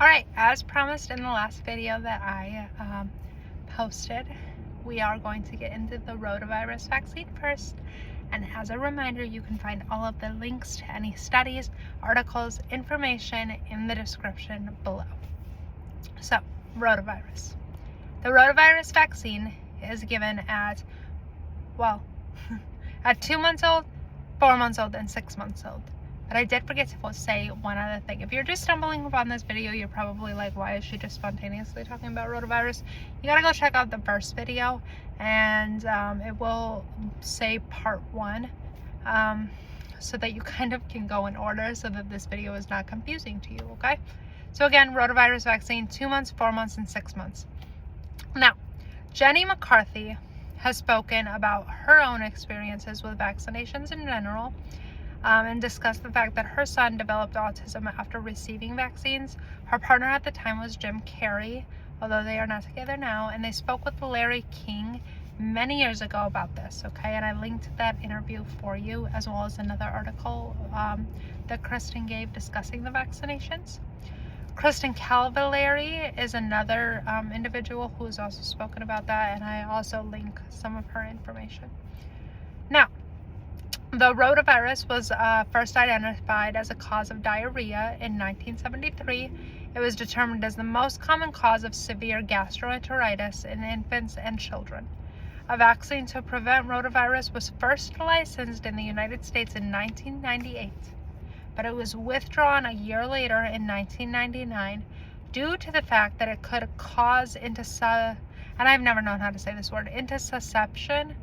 Alright, as promised in the last video that I posted, we are going to get into the rotavirus vaccine first. And as a reminder, you can find all of the links to any studies, articles, information in the description below. So, rotavirus. The rotavirus vaccine is given at 2 months old, 4 months old, and 6 months old. But I did forget to say one other thing. If you're just stumbling upon this video, you're probably like, why is she just spontaneously talking about rotavirus? You gotta go check out the first video, and it will say part 1, so that you kind of can go in order so that this video is not confusing to you, okay? So again, rotavirus vaccine, 2 months, 4 months, and 6 months. Now, Jenny McCarthy has spoken about her own experiences with vaccinations in general, and discussed the fact that her son developed autism after receiving vaccines. Her partner at the time was Jim Carrey, although they are not together now, and they spoke with Larry King many years ago about this, okay? And I linked that interview for you, as well as another article that Kristen gave discussing the vaccinations. Kristen Cavallari is another individual who has also spoken about that, and I also link some of her information. Now, the rotavirus was first identified as a cause of diarrhea in 1973. It was determined as the most common cause of severe gastroenteritis in infants and children. A vaccine to prevent rotavirus was first licensed in the United States in 1998, but it was withdrawn a year later in 1999 due to the fact that it could cause intussusception,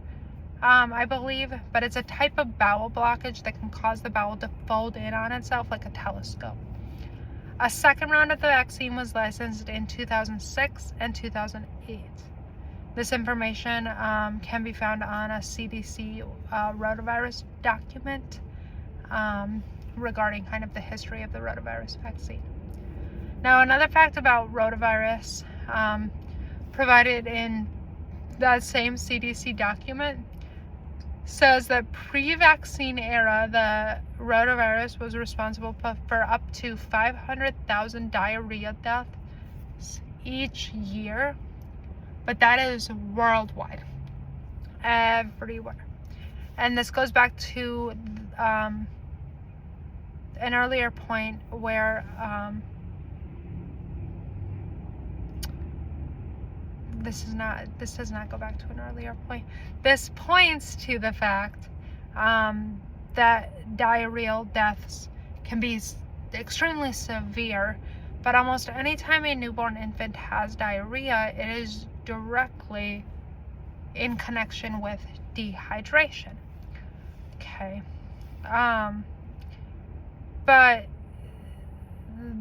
I believe, but it's a type of bowel blockage that can cause the bowel to fold in on itself like a telescope. A second round of the vaccine was licensed in 2006 and 2008. This information can be found on a CDC rotavirus document regarding kind of the history of the rotavirus vaccine. Now, another fact about rotavirus provided in that same CDC document says that pre-vaccine era, the rotavirus was responsible for up to 500,000 diarrhea deaths each year, but that is worldwide, everywhere. And this goes back to an earlier point where this does not go back to an earlier point. This points to the fact that diarrheal deaths can be extremely severe, but almost any time a newborn infant has diarrhea, it is directly in connection with dehydration. Okay. But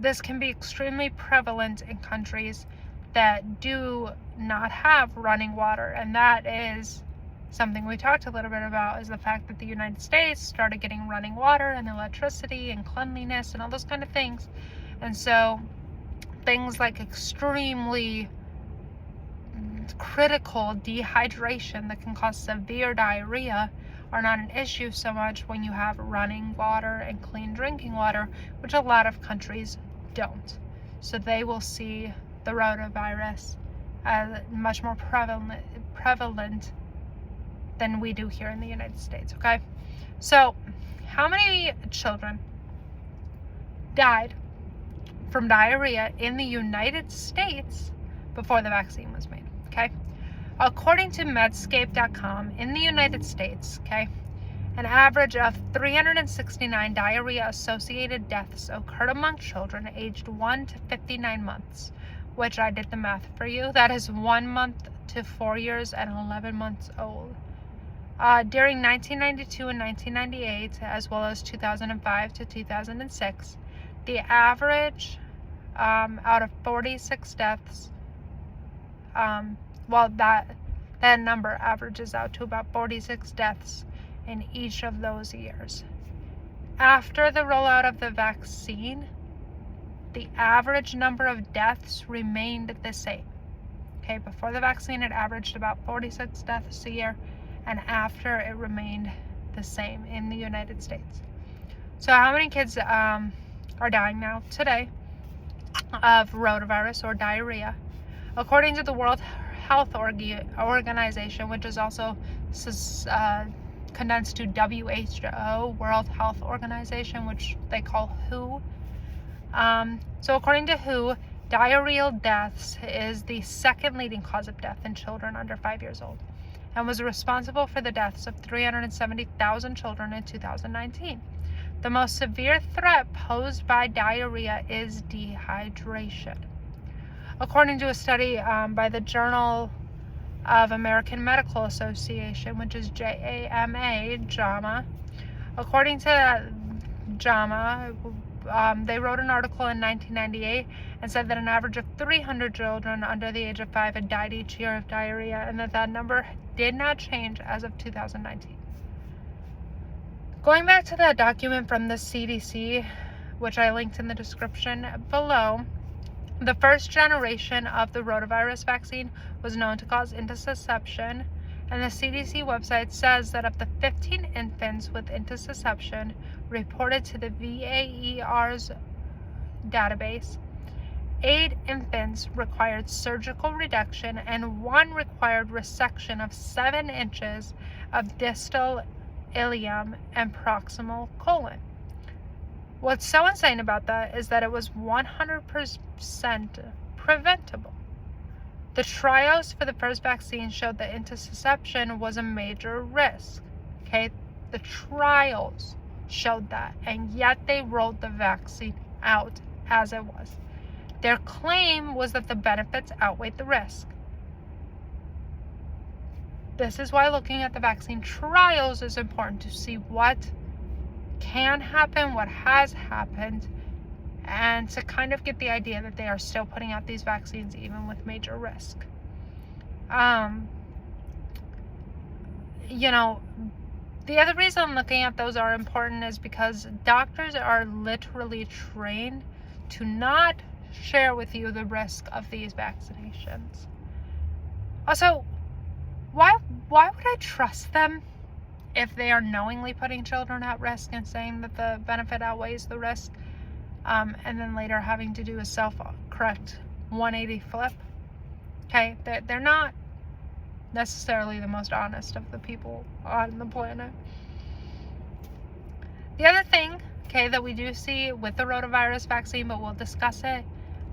this can be extremely prevalent in countries that do not have running water, and that is something we talked a little bit about, is the fact that the United States started getting running water and electricity and cleanliness and all those kind of things, and so things like extremely critical dehydration that can cause severe diarrhea are not an issue so much when you have running water and clean drinking water, which a lot of countries don't. So they will see the rotavirus as much more prevalent than we do here in the United States, okay? So, how many children died from diarrhea in the United States before the vaccine was made, okay? According to Medscape.com, in the United States, okay, an average of 369 diarrhea-associated deaths occurred among children aged 1 to 59 months, which I did the math for you. That is 1 month to 4 years and 11 months old. During 1992 and 1998, as well as 2005 to 2006, the average out of 46 deaths, that number averages out to about 46 deaths in each of those years. After the rollout of the vaccine, the average number of deaths remained the same. Okay, before the vaccine, it averaged about 46 deaths a year, and after, it remained the same in the United States. So how many kids are dying now today of rotavirus or diarrhea. According to the World Health Organization, which is also condensed to WHO, World Health Organization, which they call WHO. So according to WHO, diarrheal deaths is the second leading cause of death in children under 5 years old, and was responsible for the deaths of 370,000 children in 2019. The most severe threat posed by diarrhea is dehydration. According to a study by the Journal of American Medical Association, which is JAMA, according to JAMA, they wrote an article in 1998 and said that an average of 300 children under the age of 5 had died each year of diarrhea, and that number did not change as of 2019. Going back to that document from the CDC, which I linked in the description below, the first generation of the rotavirus vaccine was known to cause intussusception, and the CDC website says that up to 15 infants with intussusception reported to the VAER's database. 8 infants required surgical reduction, and 1 required resection of 7 inches of distal ileum and proximal colon. What's so insane about that is that it was 100% preventable. The trials for the first vaccine showed that intussusception was a major risk. Okay, the trials showed that, and yet they rolled the vaccine out as it was. Their claim was that the benefits outweighed the risk. This is why looking at the vaccine trials is important, to see what can happen, what has happened, and to kind of get the idea that they are still putting out these vaccines even with major risk. The other reason looking at those are important is because doctors are literally trained to not share with you the risk of these vaccinations. Also, why would I trust them if they are knowingly putting children at risk and saying that the benefit outweighs the risk, and then later having to do a self-correct 180 flip? Okay, they're not necessarily the most honest of the people on the planet. The other thing, okay, that we do see with the rotavirus vaccine, but we'll discuss it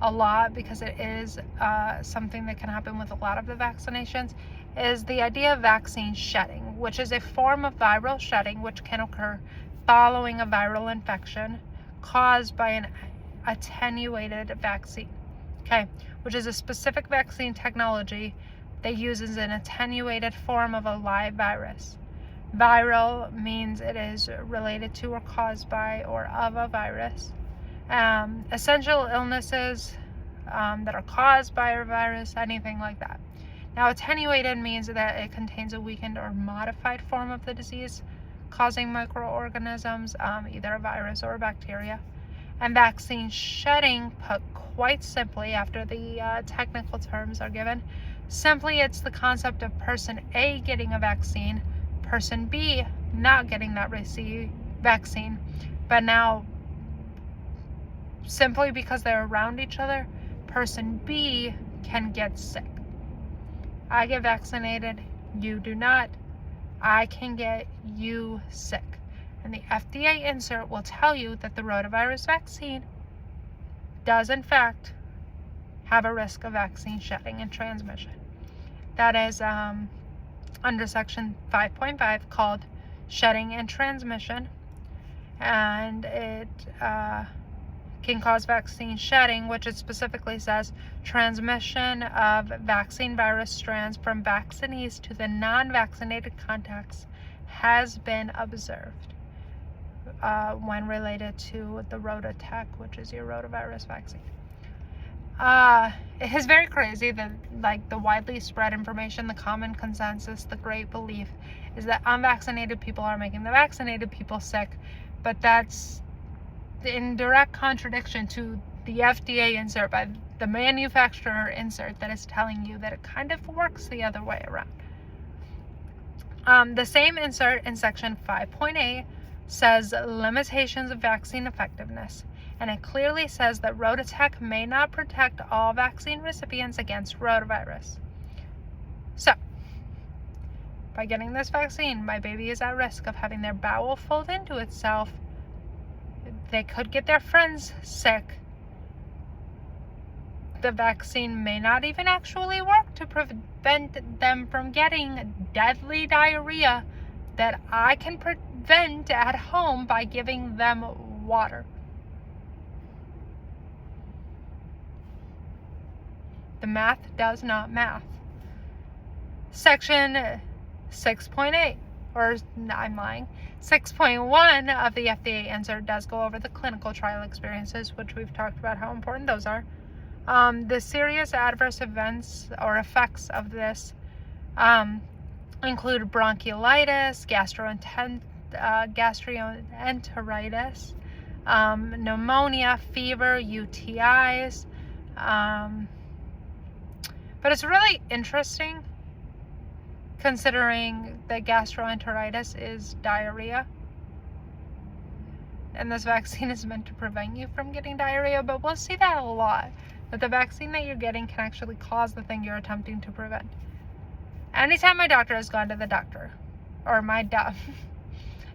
a lot because it is something that can happen with a lot of the vaccinations, is the idea of vaccine shedding, which is a form of viral shedding which can occur following a viral infection caused by an attenuated vaccine, okay, which is a specific vaccine technology that uses an attenuated form of a live virus. Viral means it is related to or caused by or of a virus. Essential illnesses that are caused by a virus, anything like that. Now, attenuated means that it contains a weakened or modified form of the disease causing microorganisms, either a virus or a bacteria. And vaccine shedding, put quite simply after the technical terms are given, simply it's the concept of person A getting a vaccine, person B not getting that vaccine, but now simply because they're around each other, person B can get sick. I get vaccinated, you do not. I can get you sick. And the FDA insert will tell you that the rotavirus vaccine does in fact have a risk of vaccine shedding and transmission. That is under section 5.5 called shedding and transmission, and it can cause vaccine shedding, which it specifically says transmission of vaccine virus strands from vaccinees to the non-vaccinated contacts has been observed when related to the RotaTeq, which is your rotavirus vaccine. It is very crazy that, like, the widely spread information, the common consensus, the great belief is that unvaccinated people are making the vaccinated people sick, but that's in direct contradiction to the FDA insert by the manufacturer insert that is telling you that it kind of works the other way around. The same insert in section 5.8 says limitations of vaccine effectiveness. and it clearly says that RotaTeP may not protect all vaccine recipients against rotavirus. So, by getting this vaccine, my baby is at risk of having their bowel fold into itself. They could get their friends sick. The vaccine may not even actually work to prevent them from getting deadly diarrhea that I can prevent at home by giving them water. The math does not math. Section 6.8, or I'm lying, 6.1 of the FDA answer does go over the clinical trial experiences, which we've talked about how important those are. The serious adverse events or effects of this include bronchiolitis, gastroenteritis, pneumonia, fever, UTIs. But it's really interesting considering that gastroenteritis is diarrhea. And this vaccine is meant to prevent you from getting diarrhea, but we'll see that a lot. That the vaccine that you're getting can actually cause the thing you're attempting to prevent. Anytime my doctor has gone to the doctor, or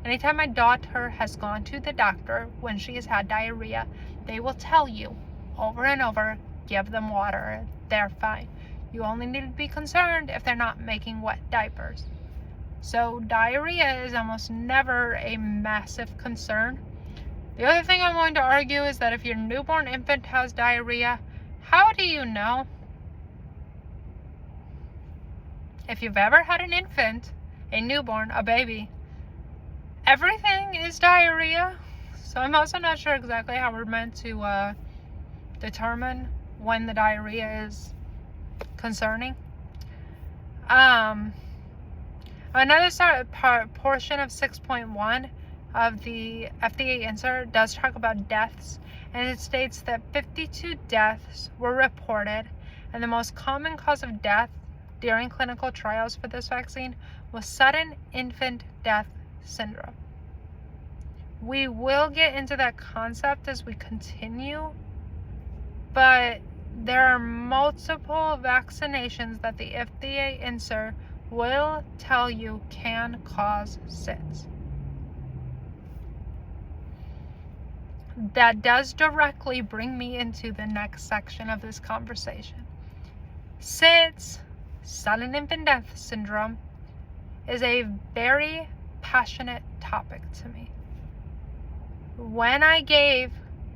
anytime my daughter has gone to the doctor when she has had diarrhea, they will tell you over and over, give them water, they're fine. You only need to be concerned if they're not making wet diapers. So diarrhea is almost never a massive concern. The other thing I'm going to argue is that if your newborn infant has diarrhea, how do you know? If you've ever had an infant, a newborn, a baby, everything is diarrhea. So I'm also not sure exactly how we're meant to determine when the diarrhea is concerning. Another portion of 6.1 of the FDA insert does talk about deaths, and it states that 52 deaths were reported, and the most common cause of death during clinical trials for this vaccine was sudden infant death syndrome. We will get into that concept as we continue, but there are multiple vaccinations that the FDA insert will tell you can cause SIDS. That does directly bring me into the next section of this conversation. SIDS, sudden infant death syndrome, is a very passionate topic to me. When I gave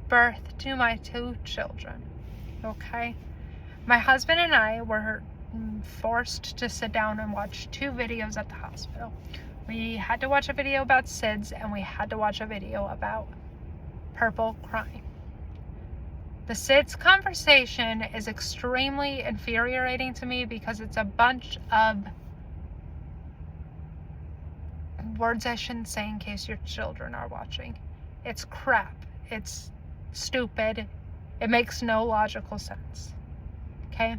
birth to my 2 children, okay, my husband and I were forced to sit down and watch 2 videos at the hospital. We had to watch a video about SIDS, and we had to watch a video about purple crying. The SIDS conversation is extremely infuriating to me because it's a bunch of words I shouldn't say in case your children are watching. It's crap. It's stupid. It makes no logical sense. Okay?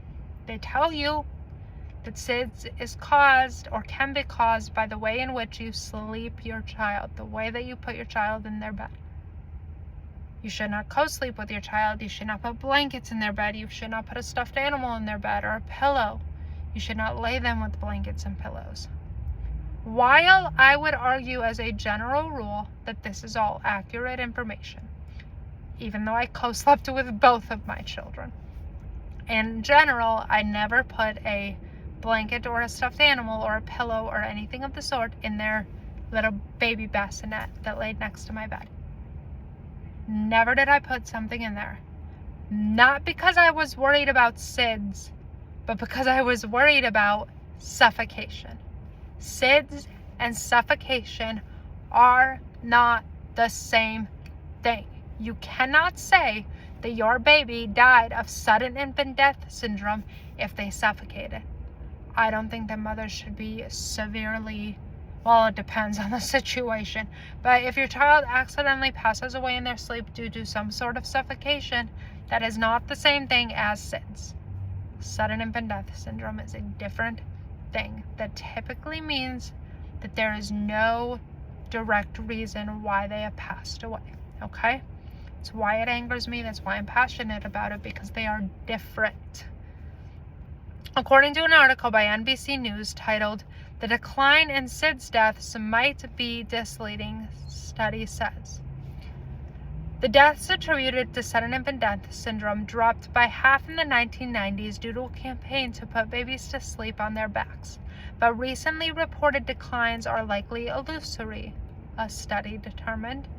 They tell you that SIDS is caused or can be caused by the way in which you sleep your child, the way that you put your child in their bed. You should not co-sleep with your child. You should not put blankets in their bed. You should not put a stuffed animal in their bed or a pillow. You should not lay them with blankets and pillows. While I would argue as a general rule that this is all accurate information, even though I co-slept with both of my children, in general, I never put a blanket or a stuffed animal or a pillow or anything of the sort in their little baby bassinet that laid next to my bed. Never did I put something in there. Not because I was worried about SIDS, but because I was worried about suffocation. SIDS and suffocation are not the same thing. You cannot say that your baby died of sudden infant death syndrome if they suffocated. I don't think that mothers should be severely, well, it depends on the situation, but if your child accidentally passes away in their sleep due to some sort of suffocation, that is not the same thing as SIDS. Sudden infant death syndrome is a different thing that typically means that there is no direct reason why they have passed away, okay? That's why it angers me. That's why I'm passionate about it, because they are different. According to an article by NBC News titled, "The Decline in SIDS Deaths Might Be Misleading," study says. The deaths attributed to sudden infant death syndrome dropped by half in the 1990s due to a campaign to put babies to sleep on their backs, but recently reported declines are likely illusory, a study determined.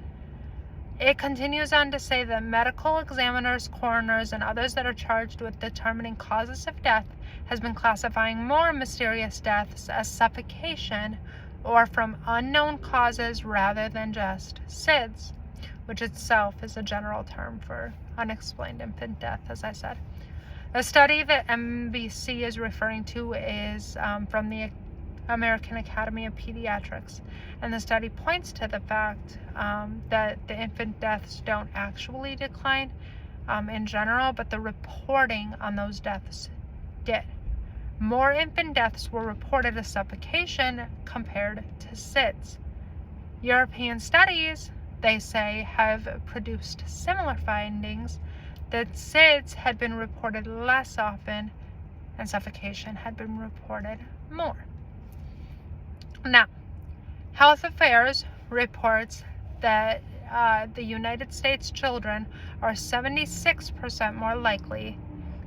It continues on to say that medical examiners, coroners, and others that are charged with determining causes of death has been classifying more mysterious deaths as suffocation or from unknown causes rather than just SIDS, which itself is a general term for unexplained infant death, as I said. The study that NBC is referring to is from the American Academy of Pediatrics, and the study points to the fact that the infant deaths don't actually decline in general, but the reporting on those deaths did. More infant deaths were reported as suffocation compared to SIDS. European studies, they say, have produced similar findings, that SIDS had been reported less often and suffocation had been reported more. Now, Health Affairs reports that the United States children are 76% more likely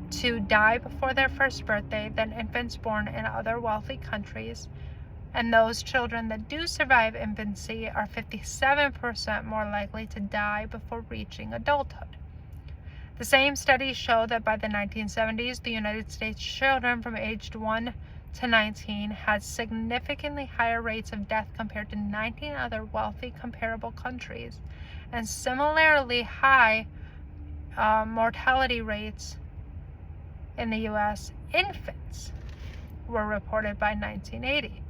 to die before their first birthday than infants born in other wealthy countries, and those children that do survive infancy are 57% more likely to die before reaching adulthood. The same studies show that by the 1970s, the United States children from aged 1 to 19 had significantly higher rates of death compared to 19 other wealthy comparable countries, and similarly high mortality rates in the U.S. infants were reported by 1980.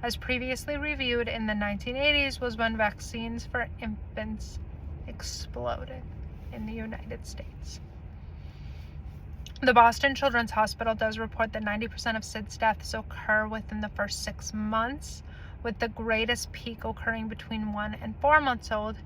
As previously reviewed, in the 1980s was when vaccines for infants exploded in the United States. The Boston Children's Hospital does report that 90% of SIDS deaths occur within the first 6 months, with the greatest peak occurring between 1 and 4 months old.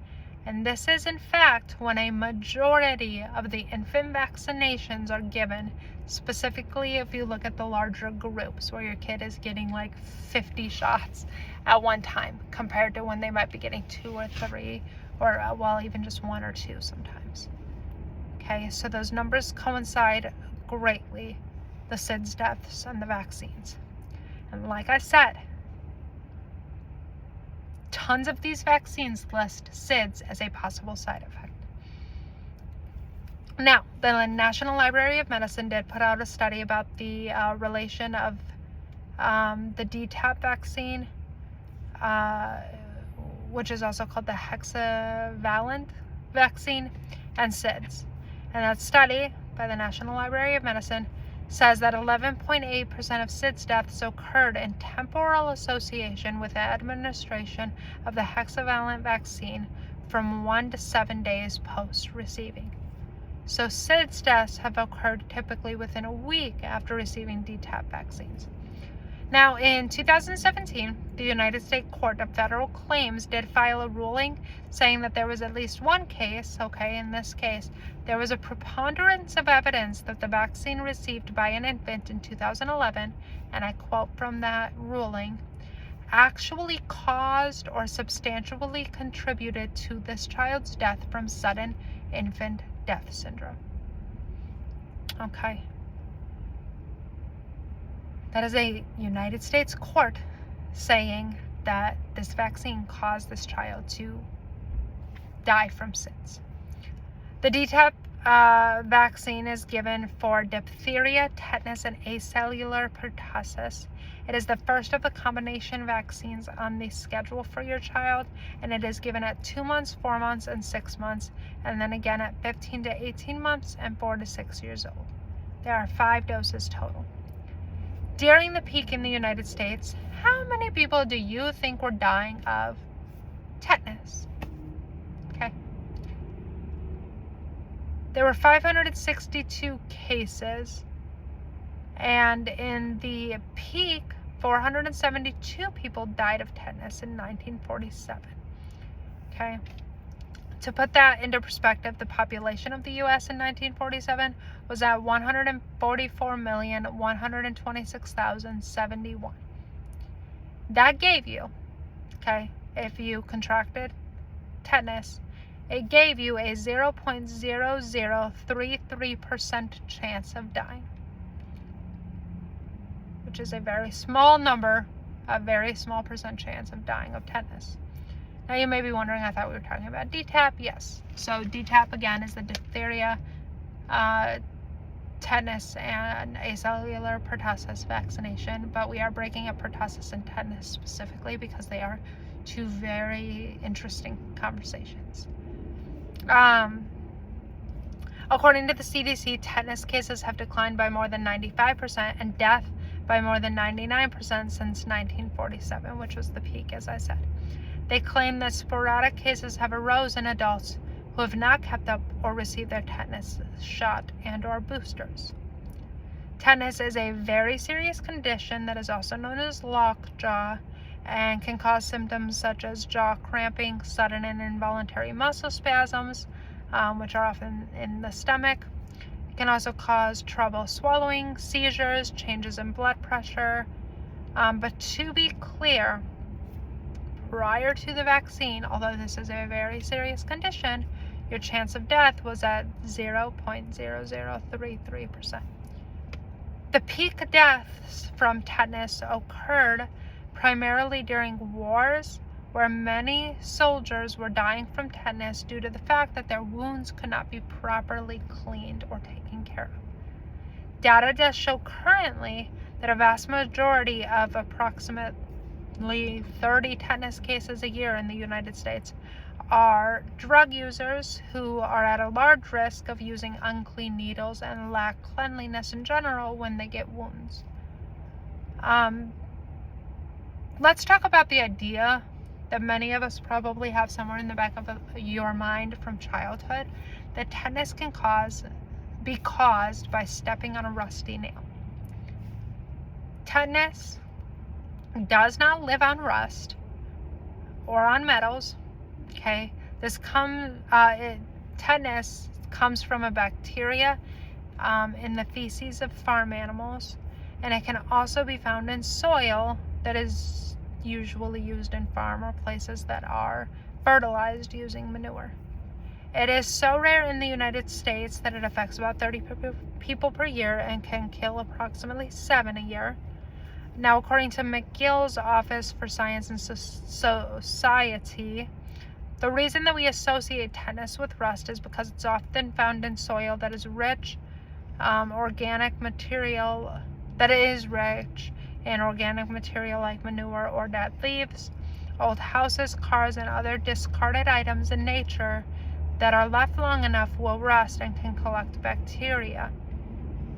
And this is, in fact, when a majority of the infant vaccinations are given, specifically if you look at the larger groups where your kid is getting like 50 shots at one time, compared to when they might be getting 2 or 3, or even just 1 or 2 sometimes. Okay, so those numbers coincide greatly, the SIDS deaths and the vaccines. And like I said, tons of these vaccines list SIDS as a possible side effect. Now, the National Library of Medicine did put out a study about the relation of the DTaP vaccine, which is also called the hexavalent vaccine, and SIDS. And that study by the National Library of Medicine says that 11.8% of SIDS deaths occurred in temporal association with the administration of the hexavalent vaccine from 1 to 7 days post-receiving. So SIDS deaths have occurred typically within a week after receiving DTaP vaccines. Now, in 2017, the United States Court of Federal Claims did file a ruling saying that there was at least one case, in this case, there was a preponderance of evidence that the vaccine received by an infant in 2011, and I quote from that ruling, actually caused or substantially contributed to this child's death from sudden infant death syndrome. Okay. That is a United States court saying that this vaccine caused this child to die from SIDS. The DTaP vaccine is given for diphtheria, tetanus, and acellular pertussis. It is the first of the combination vaccines on the schedule for your child, and it is given at 2 months, 4 months, and 6 months, and then again at 15 to 18 months and 4 to 6 years old. There are 5 doses total. During the peak in the United States, how many people do you think were dying of tetanus? Okay. There were 562 cases, and in the peak, 472 people died of tetanus in 1947. Okay. To put that into perspective, the population of the U.S. in 1947 was at 144,126,071. That gave you, okay, if you contracted tetanus, it gave you a 0.0033% chance of dying, which is a very small number, a very small percent chance of dying of tetanus. Now you may be wondering, I thought we were talking about DTaP. Yes. So DTaP, again, is the diphtheria, tetanus, and acellular pertussis vaccination, but we are breaking up pertussis and tetanus specifically because they are two very interesting conversations. According to the CDC, tetanus cases have declined by more than 95% and death by more than 99% since 1947, which was the peak, as I said. They claim that sporadic cases have arose in adults who have not kept up or received their tetanus shot and or boosters. Tetanus is a very serious condition that is also known as lockjaw and can cause symptoms such as jaw cramping, sudden and involuntary muscle spasms, which are often in the stomach. It can also cause trouble swallowing, seizures, changes in blood pressure. But to be clear, prior to the vaccine, although this is a very serious condition, your chance of death was at 0.0033%. The peak deaths from tetanus occurred primarily during wars, where many soldiers were dying from tetanus due to the fact that their wounds could not be properly cleaned or taken care of. Data does show currently that a vast majority of approximately 30 tetanus cases a year in the United States are drug users who are at a large risk of using unclean needles and lack cleanliness in general when they get wounds. Let's talk about the idea that many of us probably have somewhere in the back of your mind from childhood, that tetanus can be caused by stepping on a rusty nail. Tetanus does not live on rust or on metals. Okay, tetanus comes from a bacteria in the feces of farm animals, and it can also be found in soil that is usually used in farm or places that are fertilized using manure. It is so rare in the United States that it affects about 30 people per year and can kill approximately 7 a year. Now, according to McGill's Office for Science and Society, the reason that we associate tetanus with rust is because it's often found in soil that is rich organic material, like manure or dead leaves, old houses, cars, and other discarded items in nature that are left long enough will rust and can collect bacteria.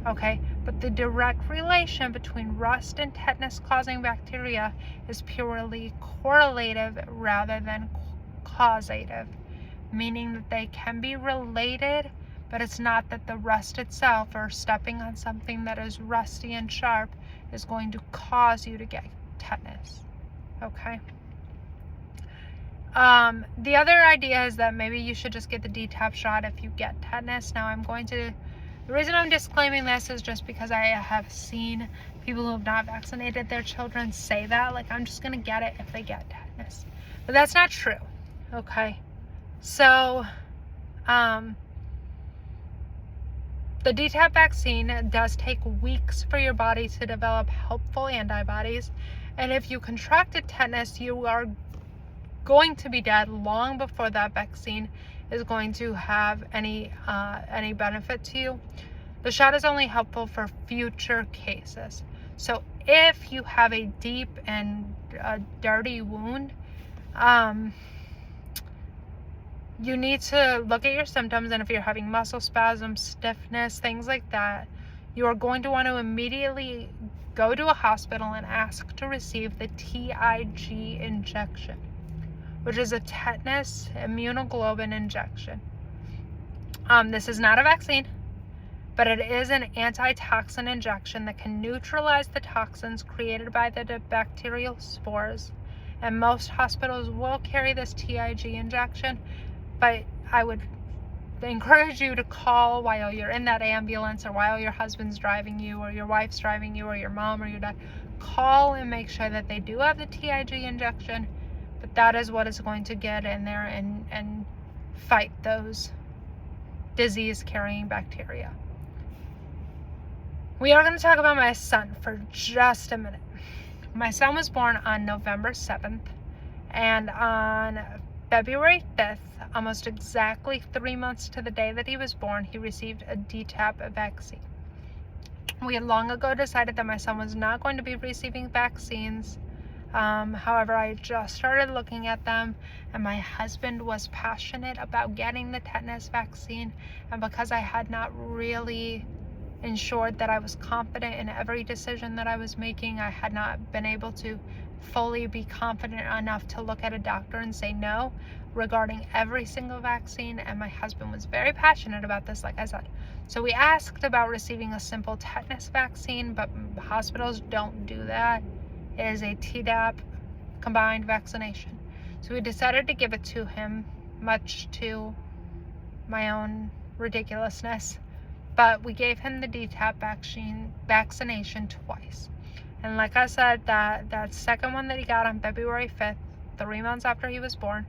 Okay, but the direct relation between rust and tetanus causing bacteria is purely correlative rather than causative, meaning that they can be related, but it's not that the rust itself or stepping on something that is rusty and sharp is going to cause you to get tetanus. Okay. The other idea is that maybe you should just get the DTaP shot if you get tetanus. Now, the reason I'm disclaiming this is just because I have seen people who have not vaccinated their children say that, like, I'm just going to get it if they get tetanus. But that's not true. Okay. So, the DTaP vaccine does take weeks for your body to develop helpful antibodies. And if you contracted tetanus, you are going to be dead long before that vaccine is going to have any benefit to you. The shot is only helpful for future cases. So if you have a deep and dirty wound, you need to look at your symptoms, and if you're having muscle spasms, stiffness, things like that, you are going to want to immediately go to a hospital and ask to receive the TIG injection, which is a tetanus immunoglobulin injection. This is not a vaccine, but it is an antitoxin injection that can neutralize the toxins created by the bacterial spores, and most hospitals will carry this TIG injection. But I would encourage you to call while you're in that ambulance, or while your husband's driving you, or your wife's driving you, or your mom or your dad. Call and make sure that they do have the TIG injection, but that is what is going to get in there and fight those disease-carrying bacteria. We are going to talk about my son for just a minute. My son was born on November 7th, and on February 5th, almost exactly 3 months to the day that he was born, he received a DTaP vaccine. We had long ago decided that my son was not going to be receiving vaccines. However, I just started looking at them, and my husband was passionate about getting the tetanus vaccine, and because I had not really ensured that I was confident in every decision that I was making, I had not been able to fully be confident enough to look at a doctor and say no regarding every single vaccine, and my husband was very passionate about this, like I said. So we asked about receiving a simple tetanus vaccine, but hospitals don't do that. It is a DTaP combined vaccination. So we decided to give it to him, much to my own ridiculousness, but we gave him the DTaP vaccination twice. And like I said, that second one that he got on February 5th, 3 months after he was born,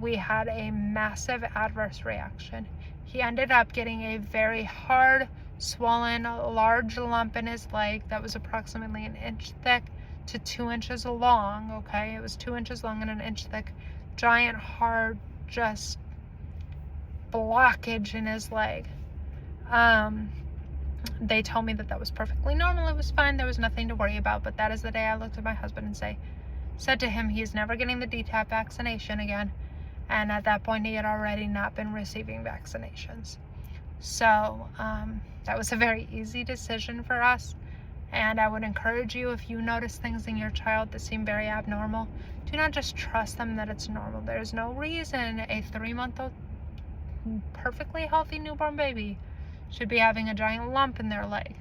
we had a massive adverse reaction. He ended up getting a very hard, swollen, large lump in his leg that was approximately 1 inch thick to 2 inches long, okay? It was 2 inches long and 1 inch thick. Giant, hard, just blockage in his leg. They told me that was perfectly normal. It was fine. There was nothing to worry about. But that is the day I looked at my husband and said to him, he's never getting the DTaP vaccination again. And at that point, he had already not been receiving vaccinations. So that was a very easy decision for us. And I would encourage you, if you notice things in your child that seem very abnormal, do not just trust them that it's normal. There's no reason a 3-month-old perfectly healthy newborn baby should be having a giant lump in their leg.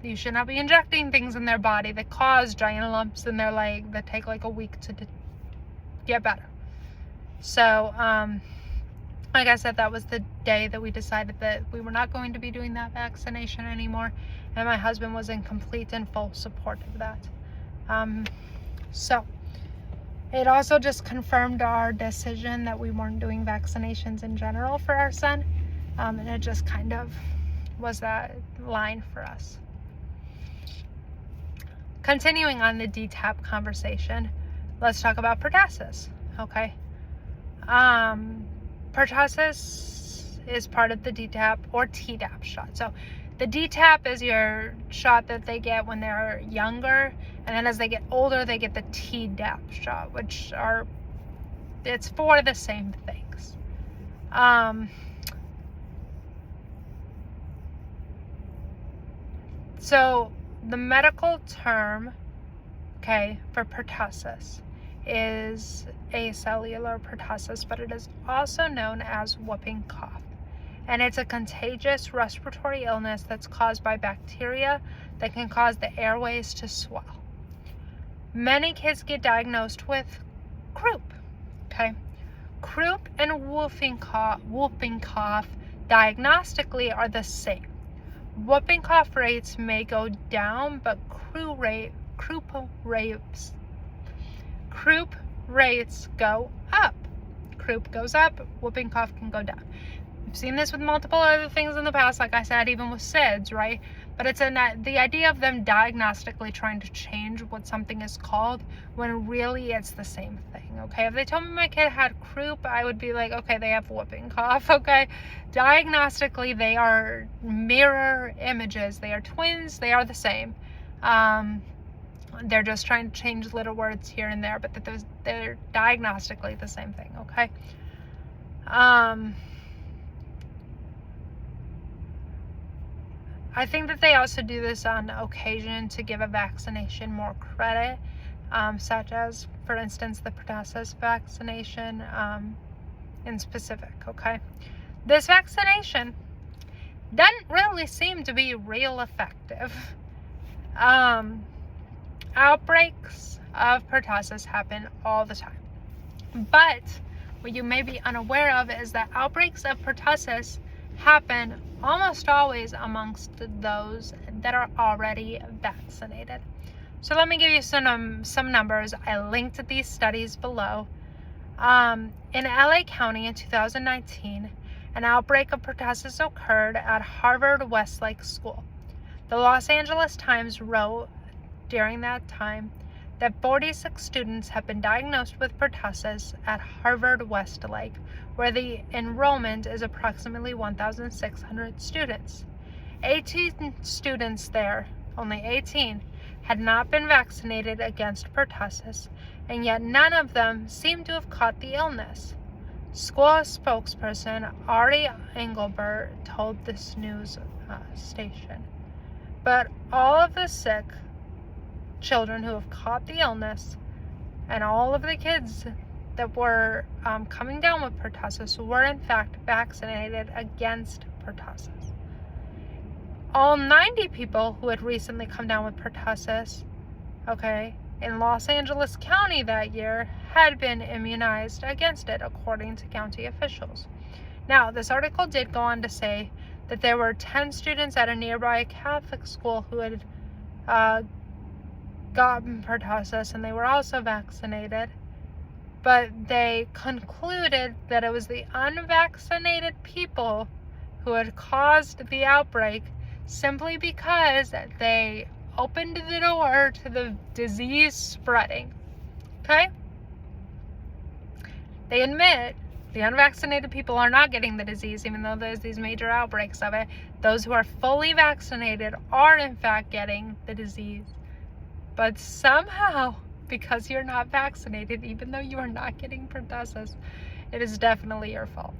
You should not be injecting things in their body that cause giant lumps in their leg that take like a week to get better. So, like I said, that was the day that we decided that we were not going to be doing that vaccination anymore, and my husband was in complete and full support of that. So it also just confirmed our decision that we weren't doing vaccinations in general for our son, and it just kind of was that line for us. Continuing on the DTaP conversation, let's talk about pertussis, okay? Pertussis is part of the DTaP or TDAP shot. So the DTaP is your shot that they get when they're younger, and then as they get older, they get the TDAP shot, which it's for the same things. So the medical term, okay, for pertussis is acellular pertussis, but it is also known as whooping cough. And it's a contagious respiratory illness that's caused by bacteria that can cause the airways to swell. Many kids get diagnosed with croup, okay? Croup and whooping cough diagnostically are the same. Whooping cough rates may go down, but croup rates go up. Croup goes up, whooping cough can go down. We've seen this with multiple other things in the past, like I said, even with SIDS, right? But it's the idea of them diagnostically trying to change what something is called when really it's the same thing, okay? If they told me my kid had croup, I would be like, okay, they have whooping cough, okay? Diagnostically, they are mirror images. They are twins. They are the same. They're just trying to change little words here and there, but they're diagnostically the same thing, okay? I think that they also do this on occasion to give a vaccination more credit, such as, for instance, the pertussis vaccination in specific, okay? This vaccination doesn't really seem to be real effective. Outbreaks of pertussis happen all the time. But what you may be unaware of is that outbreaks of pertussis happen almost always amongst those that are already vaccinated. So let me give you some numbers. I linked these studies below. In LA County in 2019, an outbreak of pertussis occurred at Harvard Westlake School. The Los Angeles Times wrote during that time that 46 students have been diagnosed with pertussis at Harvard Westlake, where the enrollment is approximately 1,600 students. 18 students there, only 18, had not been vaccinated against pertussis, and yet none of them seemed to have caught the illness. School spokesperson Ari Engelbert told this news station. But all of the sick children who have caught the illness and all of the kids that were coming down with pertussis were in fact vaccinated against pertussis. All 90 people who had recently come down with pertussis, in Los Angeles County that year had been immunized against it, according to county officials. Now, this article did go on to say that there were 10 students at a nearby Catholic school who had gotten pertussis, and they were also vaccinated, but they concluded that it was the unvaccinated people who had caused the outbreak simply because they opened the door to the disease spreading. They admit the unvaccinated people are not getting the disease, even though there's these major outbreaks of it. Those who are fully vaccinated are in fact getting the disease. But somehow, because you're not vaccinated, even though you are not getting pertussis, it is definitely your fault.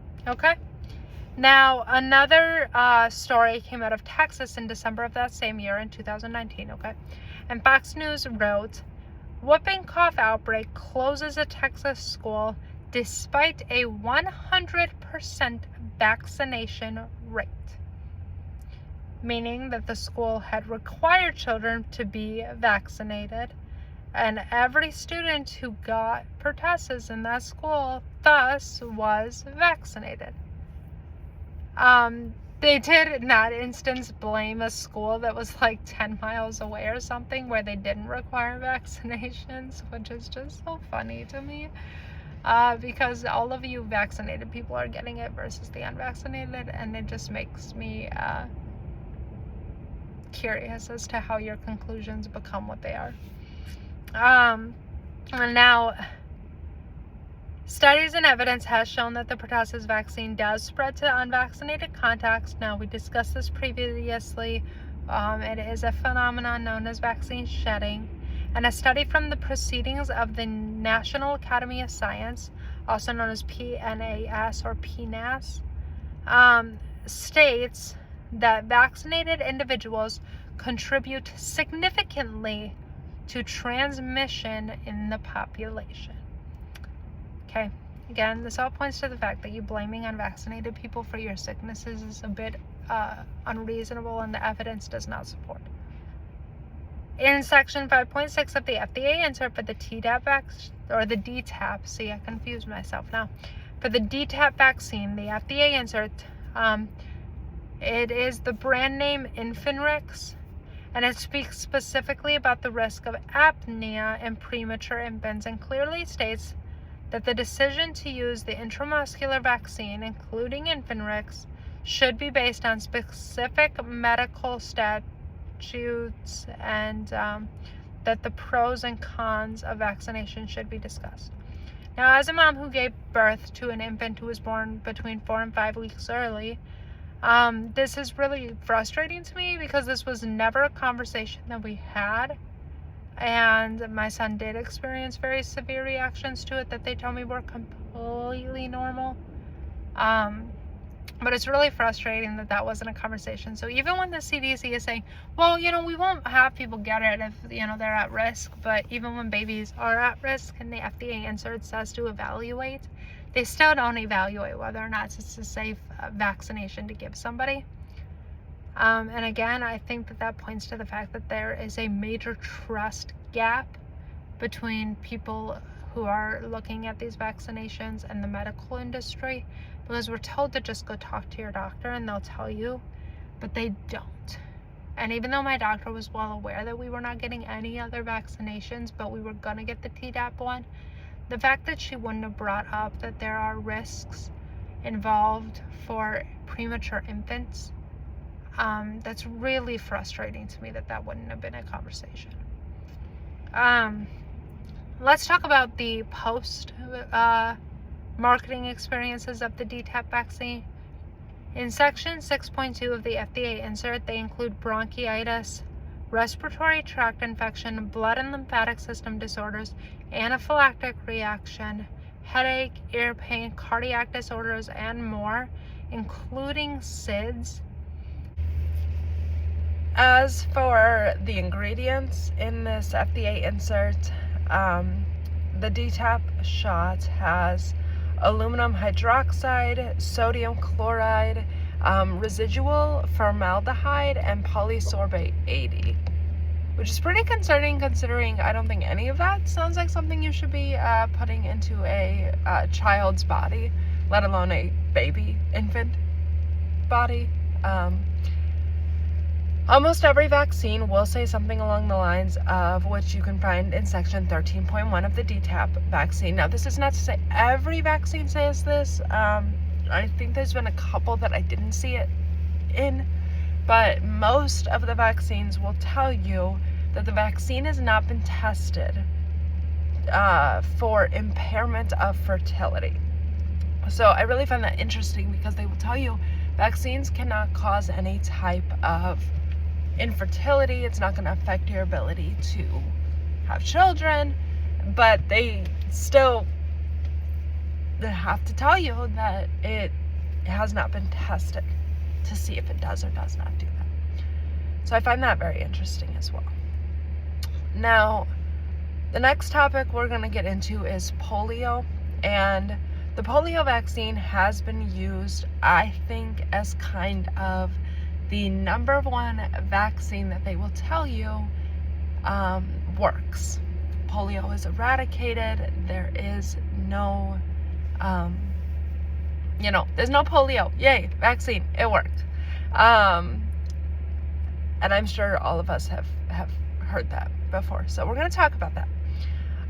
Now, another story came out of Texas in December of that same year, in 2019, And Fox News wrote, whooping cough outbreak closes a Texas school despite a 100% vaccination rate. Meaning that the school had required children to be vaccinated, and every student who got pertussis in that school thus was vaccinated. They did in that instance blame a school that was like 10 miles away or something where they didn't require vaccinations, which is just so funny to me, because all of you vaccinated people are getting it versus the unvaccinated, and it just makes me curious as to how your conclusions become what they are. And now, studies and evidence has shown that the pertussis vaccine does spread to unvaccinated contacts. Now, we discussed this previously. It is a phenomenon known as vaccine shedding. And a study from the Proceedings of the National Academy of Science, also known as PNAS or PNAS, states that vaccinated individuals contribute significantly to transmission in the population. Again, this all points to the fact that you blaming unvaccinated people for your sicknesses is a bit unreasonable, and the evidence does not support. In section 5.6 of the FDA insert for the DTaP, see, I confused myself now. For the DTaP vaccine, the FDA insert, it is the brand name Infinrix, and it speaks specifically about the risk of apnea in premature infants, and clearly states that the decision to use the intramuscular vaccine, including Infinrix, should be based on specific medical statutes, and that the pros and cons of vaccination should be discussed. Now, as a mom who gave birth to an infant who was born between 4 and 5 weeks early, this is really frustrating to me because this was never a conversation that we had. And my son did experience very severe reactions to it that they told me were completely normal. But it's really frustrating that that wasn't a conversation. So even when the CDC is saying, well, we won't have people get it if, they're at risk. But even when babies are at risk and the FDA insert says to evaluate, they still don't evaluate whether or not it's a safe vaccination to give somebody. And again, I think that points to the fact that there is a major trust gap between people who are looking at these vaccinations and the medical industry, because we're told to just go talk to your doctor and they'll tell you, but they don't. And even though my doctor was well aware that we were not getting any other vaccinations, but we were going to get the DTaP one, the fact that she wouldn't have brought up that there are risks involved for premature infants, that's really frustrating to me that wouldn't have been a conversation. Let's talk about the post marketing experiences of the DTaP vaccine. In section 6.2 of the FDA insert, they include bronchitis, respiratory tract infection, blood and lymphatic system disorders, anaphylactic reaction, headache, ear pain, cardiac disorders, and more, including SIDS. As for the ingredients in this FDA insert, the DTaP shot has aluminum hydroxide, sodium chloride, residual formaldehyde, and polysorbate 80, which is pretty concerning considering I don't think any of that sounds like something you should be putting into a child's body, let alone a baby, infant body. Almost every vaccine will say something along the lines of which you can find in section 13.1 of the DTaP vaccine. Now, this is not to say every vaccine says this. I think there's been a couple that I didn't see it in, but most of the vaccines will tell you that the vaccine has not been tested for impairment of fertility. So I really find that interesting because they will tell you vaccines cannot cause any type of infertility. It's not going to affect your ability to have children, but they still have to tell you that it has not been tested to see if it does or does not do that. So I find that very interesting as well. Now, the next topic we're going to get into is polio, and the polio vaccine has been used, I think, as kind of the number one vaccine that they will tell you works. Polio is eradicated. There is no, there's no polio. Yay, vaccine, it worked. And I'm sure all of us have heard that before. So we're going to talk about that.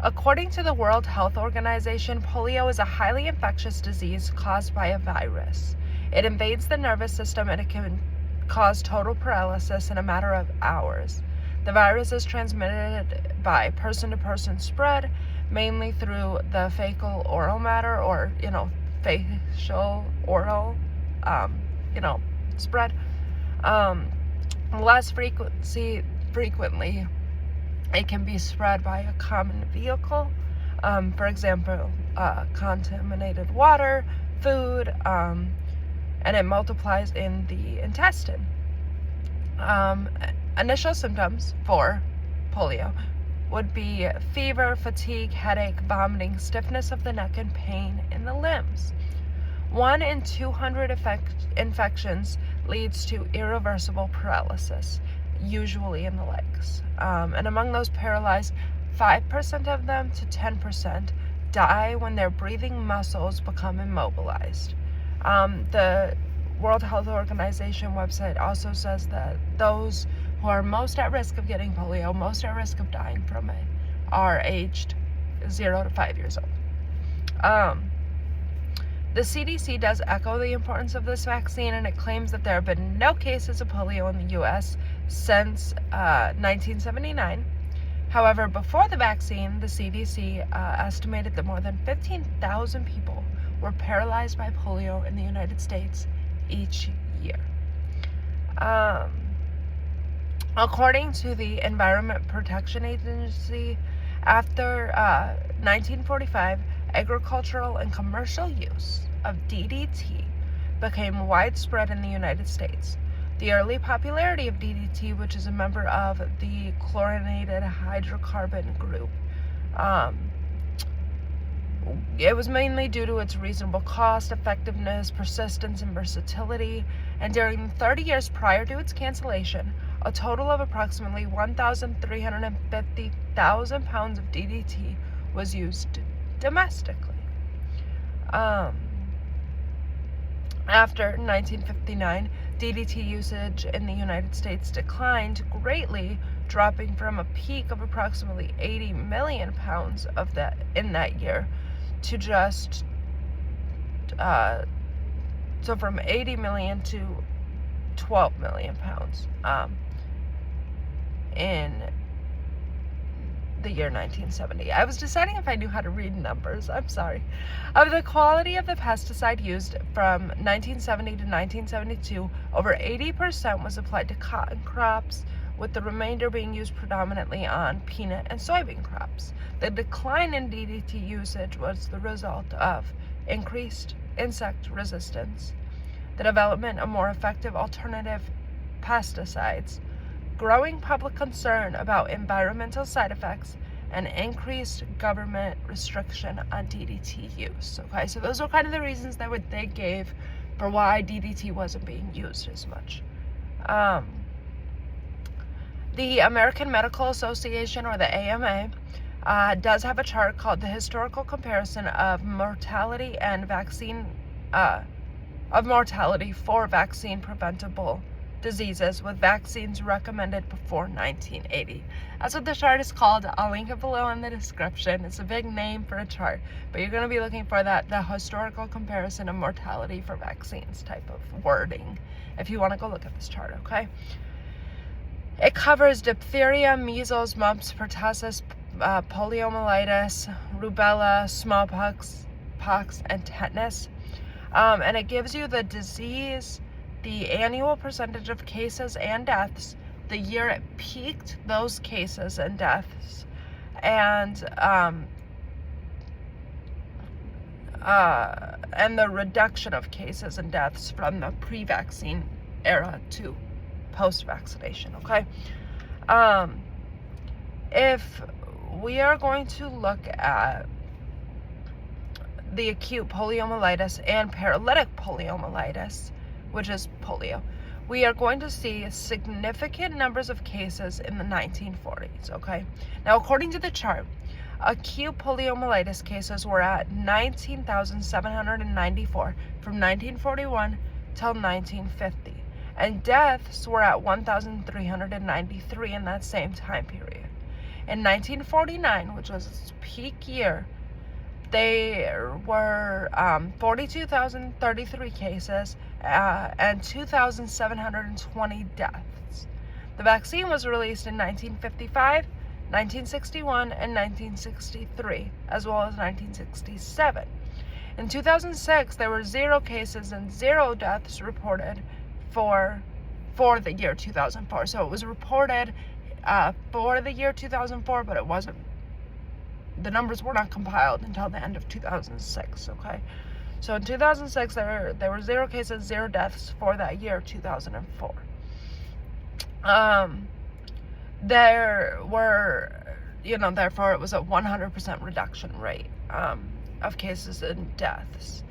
According to the World Health Organization, polio is a highly infectious disease caused by a virus. It invades the nervous system and it can cause total paralysis in a matter of hours. The virus is transmitted by person-to-person spread, mainly through the fecal oral matter, or facial oral spread. Less frequently it can be spread by a common vehicle, for example contaminated water, food, and it multiplies in the intestine. Initial symptoms for polio would be fever, fatigue, headache, vomiting, stiffness of the neck, and pain in the limbs. 1 in 200 infections leads to irreversible paralysis, usually in the legs. And among those paralyzed, 5% of them to 10% die when their breathing muscles become immobilized. The World Health Organization website also says that those who are most at risk of getting polio, most at risk of dying from it, are aged 0 to 5 years old. The CDC does echo the importance of this vaccine, and it claims that there have been no cases of polio in the U.S. since 1979. However, before the vaccine, the CDC estimated that more than 15,000 people were paralyzed by polio in the United States each year. According to the Environment Protection Agency, after 1945, agricultural and commercial use of DDT became widespread in the United States. The early popularity of DDT, which is a member of the chlorinated hydrocarbon group, it was mainly due to its reasonable cost, effectiveness, persistence, and versatility. And during the 30 years prior to its cancellation, a total of approximately 1,350,000 pounds of DDT was used domestically. After 1959, DDT usage in the United States declined greatly, dropping from a peak of approximately 80 million pounds of that in that year to just so from 80 million to 12 million pounds in the year 1970. I was deciding if I knew how to read numbers. I'm sorry. Of the quality of the pesticide used from 1970 to 1972, over 80% was applied to cotton crops, with the remainder being used predominantly on peanut and soybean crops. The decline in DDT usage was the result of increased insect resistance, the development of more effective alternative pesticides, growing public concern about environmental side effects, and increased government restriction on DDT use. Okay, so those are kind of the reasons that they gave for why DDT wasn't being used as much. The American Medical Association, or the AMA, does have a chart called the Historical Comparison of Mortality and Vaccine mortality for vaccine preventable diseases with vaccines recommended before 1980. That's what the chart is called. I'll link it below in the description. It's a big name for a chart, but you're going to be looking for the historical comparison of mortality for vaccines type of wording if you want to go look at this chart, okay? It covers diphtheria, measles, mumps, pertussis, poliomyelitis, rubella, smallpox, and tetanus. And it gives you the disease, the annual percentage of cases and deaths, the year it peaked, those cases and deaths, and the reduction of cases and deaths from the pre-vaccine era to post-vaccination, okay? If we are going to look at the acute poliomyelitis and paralytic poliomyelitis, which is polio, we are going to see significant numbers of cases in the 1940s, okay? Now, according to the chart, acute poliomyelitis cases were at 19,794 from 1941 till 1950, and deaths were at 1,393 in that same time period. In 1949, which was its peak year, there were 42,033 cases and 2,720 deaths. The vaccine was released in 1955, 1961, and 1963, as well as 1967. In 2006, there were 0 cases and 0 deaths reported for the year 2004. So it was reported for the year 2004, but it wasn't. The numbers were not compiled until the end of 2006, okay? So in 2006, there were 0 cases, 0 deaths for that year, 2004. There were, therefore it was a 100% reduction rate of cases and deaths.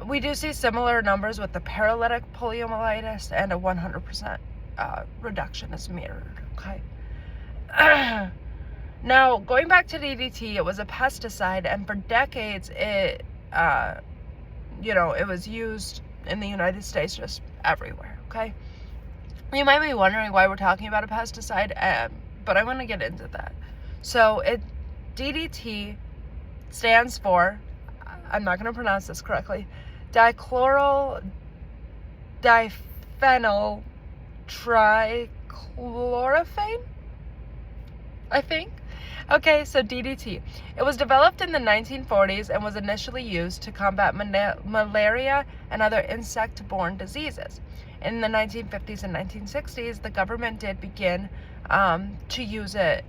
We do see similar numbers with the paralytic poliomyelitis, and a 100% reduction is mirrored, okay? Now, going back to DDT, it was a pesticide, and for decades it was used in the United States just everywhere, okay? You might be wondering why we're talking about a pesticide, but I'm going to get into that. So, DDT stands for, I'm not going to pronounce this correctly, dichloryl diphenyl trichlorophane, I think. Okay, so DDT. It was developed in the 1940s and was initially used to combat malaria and other insect-borne diseases. In the 1950s and 1960s, the government did begin to use it,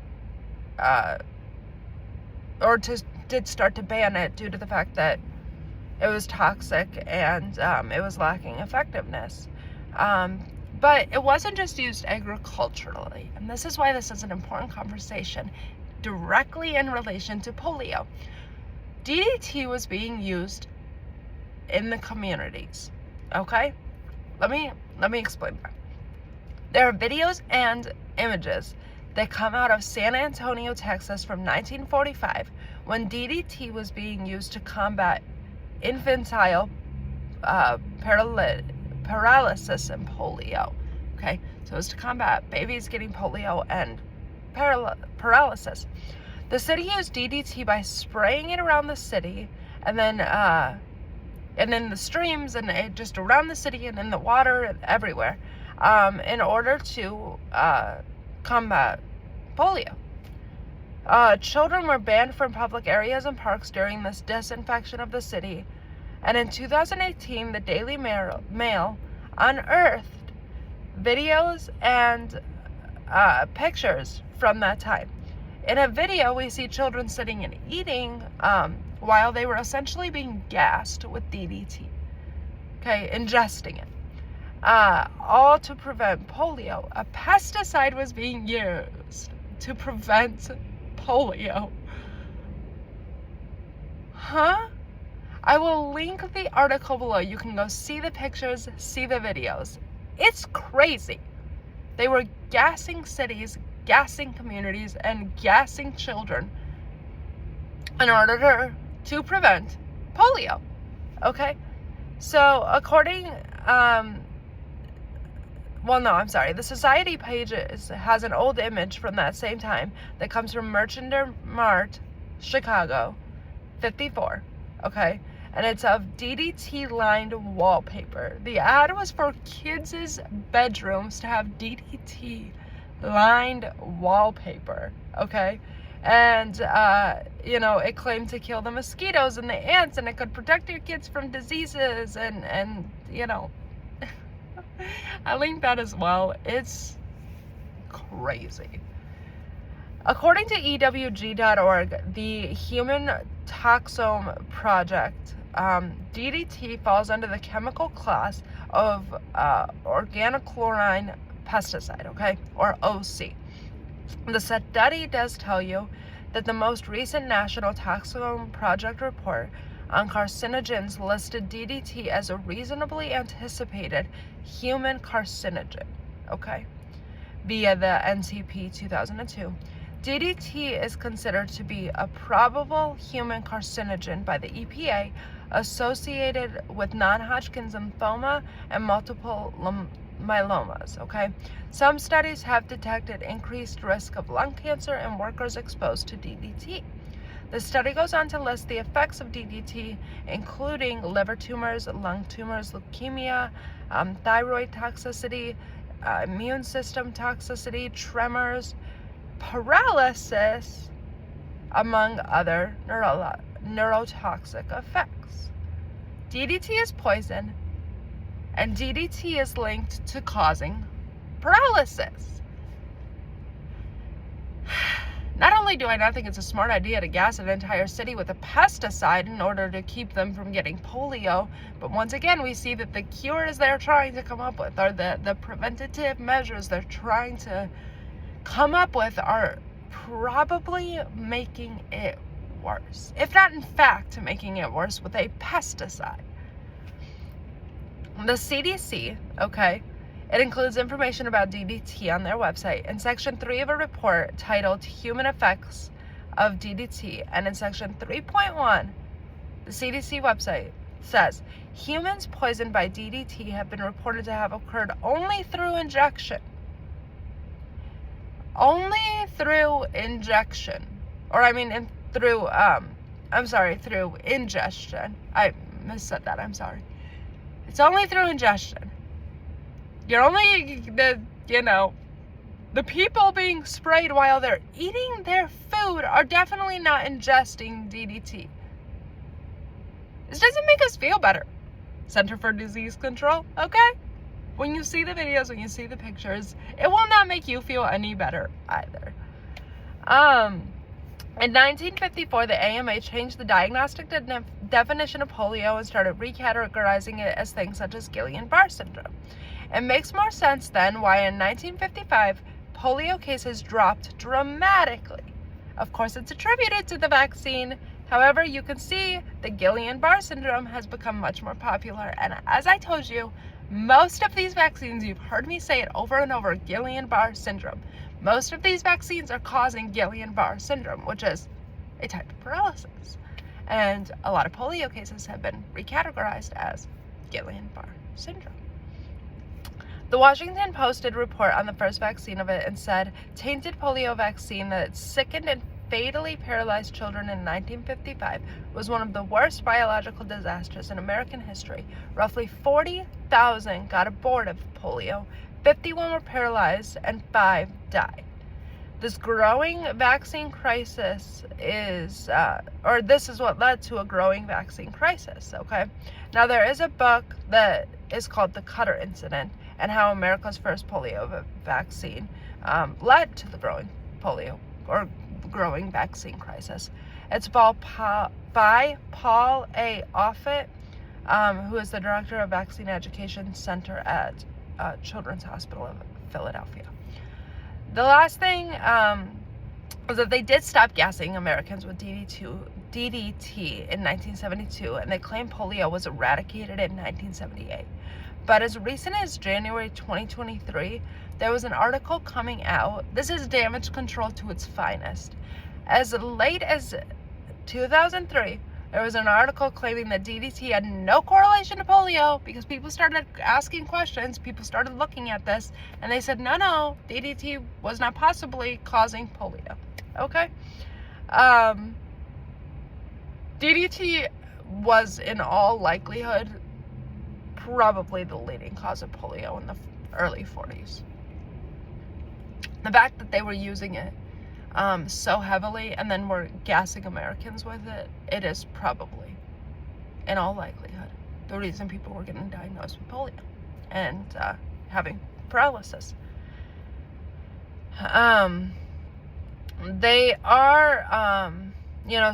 did start to ban it due to the fact that it was toxic and it was lacking effectiveness. But it wasn't just used agriculturally, and this is why this is an important conversation directly in relation to polio. DDT was being used in the communities, okay? Let me explain that. There are videos and images They come out of San Antonio, Texas from 1945, when DDT was being used to combat infantile paralysis and polio. Okay, so it was to combat babies getting polio and paralysis. The city used DDT by spraying it around the city, and then in the streams, and just around the city, and in the water, and everywhere, in order to combat polio. Children were banned from public areas and parks during this disinfection of the city, and in 2018, the Daily Mail unearthed videos and pictures from that time. In a video, we see children sitting and eating while they were essentially being gassed with DDT, okay, ingesting it, all to prevent polio. A pesticide was being used to prevent polio. Huh? I will link the article below. You can go see the pictures, see the videos. It's crazy. They were gassing cities, gassing communities, and gassing children in order to prevent polio. Okay? So, according, the Society page has an old image from that same time that comes from Merchant Mart, Chicago, 54. Okay? And it's of DDT-lined wallpaper. The ad was for kids' bedrooms to have DDT-lined wallpaper, okay? And, it claimed to kill the mosquitoes and the ants, and it could protect your kids from diseases, and I linked that as well. It's crazy. According to EWG.org, the Human Toxome Project, DDT falls under the chemical class of organochlorine pesticide, okay, or OC. The study does tell you that the most recent National Toxome Project report on carcinogens listed DDT as a reasonably anticipated human carcinogen, okay, via the NCP 2002. DDT is considered to be a probable human carcinogen by the EPA, associated with non-Hodgkin's lymphoma and multiple myelomas, okay? Some studies have detected increased risk of lung cancer in workers exposed to DDT. The study goes on to list the effects of DDT, including liver tumors, lung tumors, leukemia, thyroid toxicity, immune system toxicity, tremors, paralysis, among other neurotoxic effects. DDT is poison, and DDT is linked to causing paralysis. Not only do I not think it's a smart idea to gas an entire city with a pesticide in order to keep them from getting polio, but once again, we see that the cures they're trying to come up with, or the preventative measures they're trying to come up with, are probably making it worse. If not, in fact, making it worse with a pesticide. The CDC, okay, it includes information about DDT on their website in Section 3 of a report titled Human Effects of DDT, and in Section 3.1, the CDC website says, humans poisoned by DDT have been reported to have occurred only through injection. Only through injection. Through ingestion. I missaid that, I'm sorry. It's only through ingestion. You're only, the people being sprayed while they're eating their food are definitely not ingesting DDT. This doesn't make us feel better. Center for Disease Control, okay? When you see the videos, when you see the pictures, it will not make you feel any better either. In 1954, the AMA changed the diagnostic definition of polio and started recategorizing it as things such as Guillain-Barré syndrome. It makes more sense then why in 1955, polio cases dropped dramatically. Of course, it's attributed to the vaccine. However, you can see that Guillain-Barré syndrome has become much more popular. And as I told you, most of these vaccines, you've heard me say it over and over, Guillain-Barré syndrome. Most of these vaccines are causing Guillain-Barré syndrome, which is a type of paralysis. And a lot of polio cases have been recategorized as Guillain-Barré syndrome. The Washington Post did report on the first vaccine of it and said, tainted polio vaccine that sickened and fatally paralyzed children in 1955 was one of the worst biological disasters in American history. Roughly 40,000 got aboard of polio, 51 were paralyzed, and 5 died. This growing vaccine crisis is, this is what led to a growing vaccine crisis, okay? Now, there is a book that is called The Cutter Incident and how America's first polio vaccine led to the growing polio or growing vaccine crisis. It's by Paul A. Offit, who is the director of Vaccine Education Center at Children's Hospital of Philadelphia. The last thing was that they did stop gassing Americans with DDT in 1972, and they claimed polio was eradicated in 1978. But as recent as January 2023, there was an article coming out. This is damage control to its finest. As late as 2003, there was an article claiming that DDT had no correlation to polio because people started asking questions, people started looking at this, and they said, no, DDT was not possibly causing polio. Okay? DDT was, in all likelihood, probably the leading cause of polio in the early 40s. The fact that they were using it so heavily and then were gassing Americans with it, it is probably, in all likelihood, the reason people were getting diagnosed with polio and having paralysis. They are,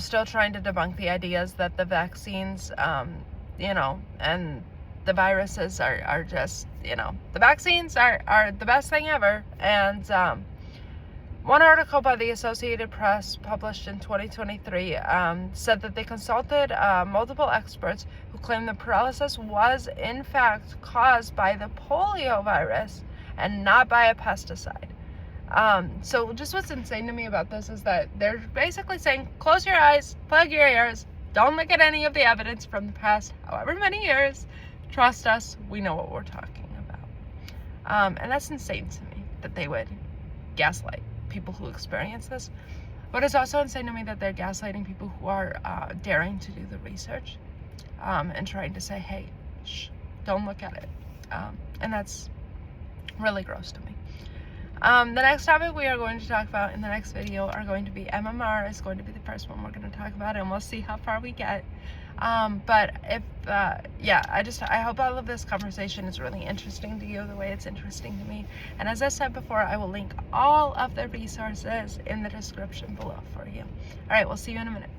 still trying to debunk the ideas that the vaccines, and the viruses are just, the vaccines are the best thing ever. And one article by the Associated Press published in 2023 said that they consulted multiple experts who claimed the paralysis was in fact caused by the polio virus and not by a pesticide. So just what's insane to me about this is that they're basically saying, close your eyes, plug your ears, don't look at any of the evidence from the past however many years. Trust us, we know what we're talking about. And that's insane to me that they would gaslight people who experience this. But it's also insane to me that they're gaslighting people who are daring to do the research and trying to say, hey, don't look at it. And that's really gross to me. The next topic we are going to talk about in the next video are going to be MMR. Is going to be the first one we're going to talk about, and we'll see how far we get. But if, I hope all of this conversation is really interesting to you the way it's interesting to me. And as I said before, I will link all of the resources in the description below for you. All right, we'll see you in a minute.